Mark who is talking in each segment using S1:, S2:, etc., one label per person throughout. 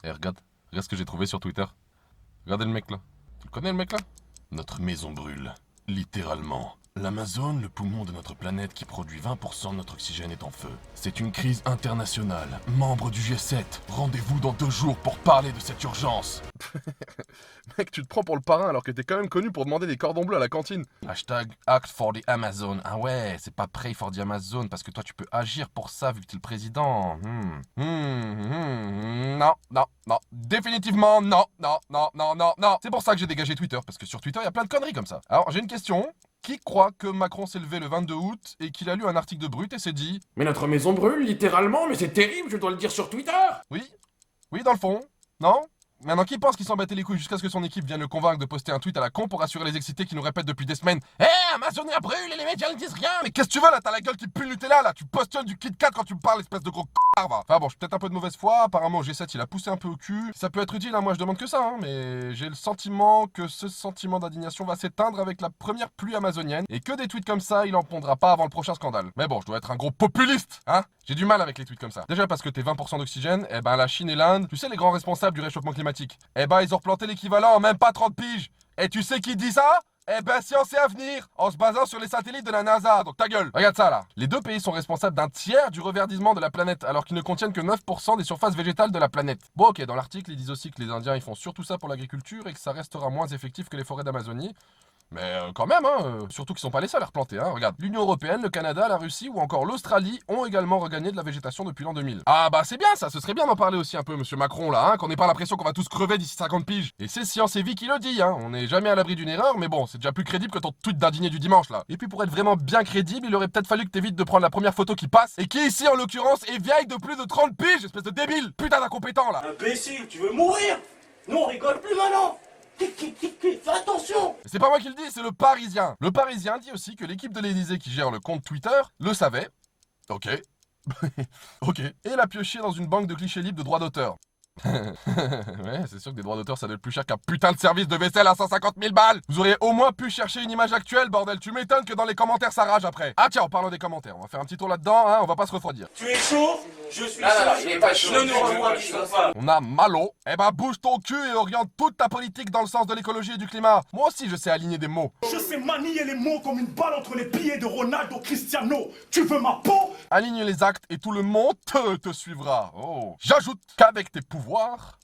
S1: Eh, regarde ce que j'ai trouvé sur Twitter. Regardez le mec là. Tu le connais le mec là? Notre maison brûle. Littéralement. L'Amazone, le poumon de notre planète qui produit 20% de notre oxygène, est en feu. C'est une crise internationale. Membre du G7, rendez-vous dans 2 jours pour parler de cette urgence. Mec, tu te prends pour le parrain alors que t'es quand même connu pour demander des cordons bleus à la cantine. Hashtag Act for the Amazon. Ah ouais, c'est pas Pray for the Amazon parce que toi tu peux agir pour ça vu que t'es le président. Non, non, non. Définitivement non, non, non, non, non, non. C'est pour ça que j'ai dégagé Twitter parce que sur Twitter il y a plein de conneries comme ça. Alors j'ai une question. Qui croit que Macron s'est levé le 22 août et qu'il a lu un article de Brut et s'est dit
S2: Mais notre maison brûle, littéralement, mais c'est terrible, je dois le dire sur Twitter.
S1: oui, oui dans le fond, non? Maintenant, qui pense qu'il s'en battait les couilles jusqu'à ce que son équipe vienne le convaincre de poster un tweet à la con pour rassurer les excités qui nous répètent depuis des semaines Eh, Amazonia brûle et les médias ne disent rien. Mais qu'est-ce que tu veux là? T'as la gueule qui pue le Nutella là. Tu postionnes du Kit Kat quand tu me parles, espèce de gros c***, va. Enfin bon, je suis peut-être un peu de mauvaise foi. Apparemment, G7 il a poussé un peu au cul. Ça peut être utile, hein, moi je demande que ça, hein, mais j'ai le sentiment que ce sentiment d'indignation va s'éteindre avec la première pluie amazonienne et que des tweets comme ça, il en pondra pas avant le prochain scandale. Mais bon, je dois être un gros populiste, hein. J'ai du mal avec les tweets comme ça. Déjà parce que t'es 20% d'oxygène, eh ben la Chine et l'Inde, tu sais les grands responsables du réchauffement climatique, eh ben ils ont replanté l'équivalent en même pas 30 piges. Et tu sais qui dit ça? Eh ben Science et Avenir, en se basant sur les satellites de la NASA, donc ta gueule. Regarde ça là. Les deux pays sont responsables d'un tiers du reverdissement de la planète, alors qu'ils ne contiennent que 9% des surfaces végétales de la planète. Bon ok, dans l'article ils disent aussi que les Indiens ils font surtout ça pour l'agriculture et que ça restera moins effectif que les forêts d'Amazonie. Mais quand même, hein, surtout qu'ils sont pas les seuls à replanter, hein. Regarde, l'Union Européenne, le Canada, la Russie ou encore l'Australie ont également regagné de la végétation depuis l'an 2000. Ah bah c'est bien ça, ce serait bien d'en parler aussi un peu, monsieur Macron, là, hein, qu'on n'ait pas l'impression qu'on va tous crever d'ici 50 piges. Et c'est Science et Vie qui le dit, hein, on n'est jamais à l'abri d'une erreur, mais bon, c'est déjà plus crédible que ton tweet d'indigné du dimanche, là. Et puis pour être vraiment bien crédible, il aurait peut-être fallu que t'évites de prendre la première photo qui passe, et qui ici, en l'occurrence, est vieille de plus de 30 piges, espèce de débile. Putain d'incompétent, là.
S3: Imbécile, tu veux mourir? Non, on rigole plus maintenant. Fais attention.
S1: C'est pas moi qui le dis, c'est le Parisien. Le Parisien dit aussi que l'équipe de l'Élysée qui gère le compte Twitter le savait. Ok. Ok. Et l'a pioché dans une banque de clichés libres de droits d'auteur. Ouais, c'est sûr que des droits d'auteur ça doit être plus cher qu'un putain de service de vaisselle à 150 000 balles. Vous auriez au moins pu chercher une image actuelle, bordel. Tu m'étonnes que dans les commentaires ça rage après. Ah tiens, en parlant des commentaires, on va faire un petit tour là-dedans, hein, on va pas se refroidir.
S3: Tu es chaud? Je suis
S2: Non,
S3: chaud.
S2: non, il est pas chaud.
S3: Ne nous refroidissons pas.
S1: On a Malo. Eh ben bouge ton cul et oriente toute ta politique dans le sens de l'écologie et du climat. Moi aussi je sais aligner des mots.
S4: Je sais manier les mots comme une balle entre les pieds de Ronaldo Cristiano. Tu veux ma peau?
S1: Aligne les actes et tout le monde te suivra. Oh. J'ajoute qu'avec tes pouvoirs,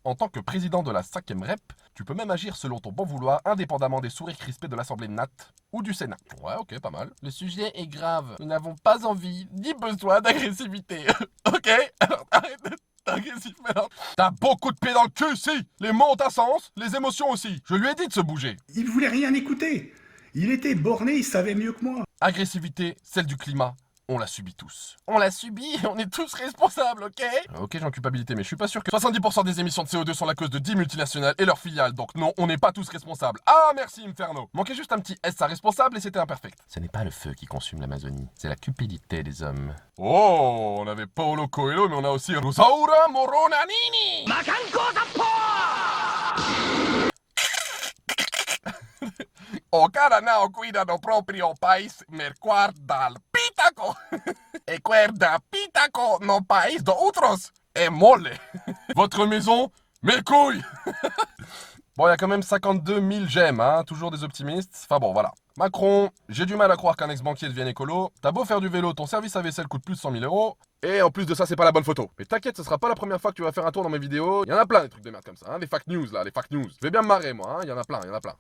S1: en tant que président de la 5ème rep, tu peux même agir selon ton bon vouloir, indépendamment des sourires crispés de l'Assemblée de Nat ou du Sénat. Ouais, ok, pas mal. Le sujet est grave. Nous n'avons pas envie ni besoin d'agressivité. Ok? Alors arrête d'être agressif maintenant. T'as beaucoup de pieds dans le cul, si! Les mots ont un sens, les émotions aussi. Je lui ai dit de se bouger.
S4: Il voulait rien écouter. Il était borné, il savait mieux que moi.
S1: Agressivité, celle du climat. On la subit tous. On la subit et on est tous responsables, ok? Ok, j'ai en culpabilité, mais je suis pas sûr que 70% des émissions de CO2 sont la cause de 10 multinationales et leurs filiales, donc non, on n'est pas tous responsables. Ah, merci Inferno! Manquait juste un petit S à responsable et c'était imperfect. Ce n'est pas le feu qui consume l'Amazonie, c'est la cupidité des hommes. Oh, on avait Paolo Coelho, mais on a aussi Rosaura Moronanini! O cada nao cuida do proprio país, me guarda al pitaco. Et guarda pitaco no país de outros. Et molle. Votre maison, mes couilles. Bon, il y a quand même 52 000 j'aime, hein, toujours des optimistes. Enfin bon, voilà. Macron, j'ai du mal à croire qu'un ex-banquier devienne écolo. T'as beau faire du vélo, ton service à vaisselle coûte plus de 100 000 euros. Et en plus de ça, c'est pas la bonne photo. Mais t'inquiète, ce sera pas la première fois que tu vas faire un tour dans mes vidéos. Il y en a plein des trucs de merde comme ça, hein, des fake news là, les fake news. Je vais bien me marrer moi, hein, il y en a plein, il y en a plein.